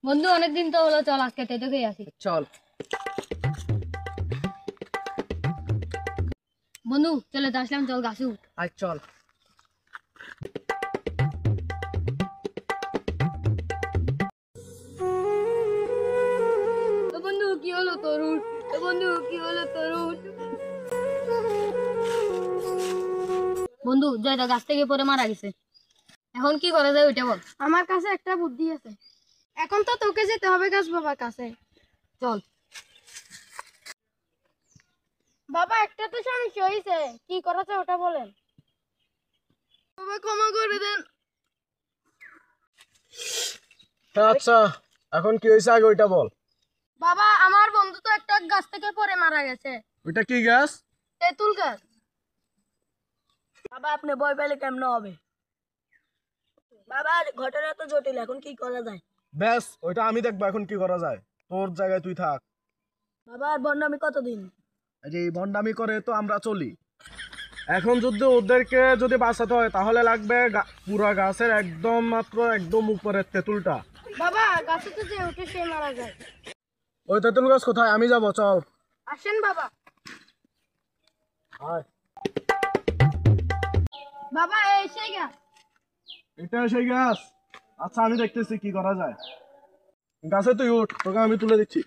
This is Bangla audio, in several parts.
বন্ধু অনেকদিন তো হলো, চল আজকে তেতো খেয়ে আসি। চল বন্ধু চলে তো আসলাম, চল গাছে উঠ। আজ চল। বন্ধু কি হলো তোর উঠ, বন্ধু কি হলো তোর উঠ। বন্ধু জয়দা গাছ থেকে পরে মারা গেছে, এখন কি করা যায় ওইটা বল। আমার কাছে একটা বুদ্ধি আছে। এখন তো তোকে যেতে হবে গাছ বাবার কাছে। চল। বাবা একটা তো সমস্যা হয়েছে, কি করা যায় ওটা বলেন। বাবা ক্ষমা করে দেন। আচ্ছা, এখন কি হয়েছে আগে ওইটা বল। বাবা আমার বন্ধু তো একটা গাছ থেকে পড়ে মারা গেছে। ওইটা কি গাছ? তেঁতুল গাছ। বাবা আপনি ভয় পেলে কেমন হবে? বাবা ঘটনা তো জটিল, এখন কি করা যায়? ব্যাস ওইটা আমি দেখবো এখন কি করা যায়। তোর জায়গায় তুই থাক। বাবা আর বন্যামি কতদিন? এই যে এই ভণ্ডামি করে তো আমরা চলি। এখন যদি ওদেরকে যদি বাঁচাতে হয় তাহলে লাগবে পুরা গাছের একদম মাত্র একদম উপরের তেঁতুলটা। বাবা গাছে তো যে উঠে সে মারা যায়। ওই তেঁতুল গাছ কোথায়? আমি যাবো, চল। আসেন বাবা। আয়। বাবা এই সেই গাছ। এটা সেই গাছ? আচ্ছা আমি দেখতেছি কি করা যায়। গাছে তুই উঠ, তোকে আমি তুলে দিচ্ছি।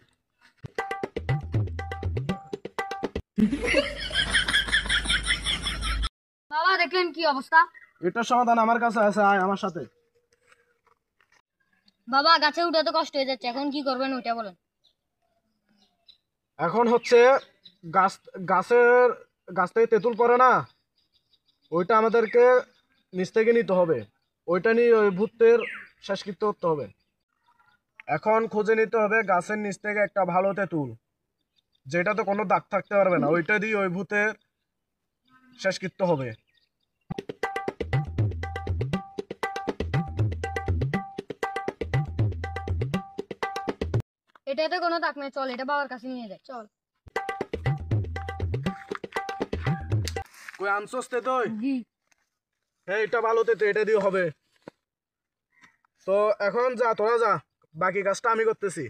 বাবা দেখলেন কি অবস্থা। এটার সমাধান আমার কাছে আছে, আয় আমার সাথে। বাবা গাছে উঠে তো কষ্ট হয়ে যাচ্ছে, এখন কি করবেন ওইটা বলেন। এখন হচ্ছে গাছের গাছ থেকে তেঁতুল পড়ে না, ওইটা আমাদেরকে নিচ থেকে নিতে হবে। ওইটা নিয়ে ওই ভূতের শেষকৃত্য করতে হবে। এখন খুঁজে নিতে হবে গাছের নিচ থেকে একটা ভালো তেঁতুল, যেটাতে কোনো দাগ থাকতে পারবে না। ওইটা দিয়ে ওই ভূতের শেষকৃত্য হবে। এটাতে কোনো দাগ নেই, চল এটা বাবার কাছে নিয়ে যাই। চল। কই আনছস তেঁতুল? জি। এইটা ভালো তেঁতুল, এটা দিয়ে হবে। তো এখন যা, তোরা যা, বাকি কাজটা আমি করতেছি।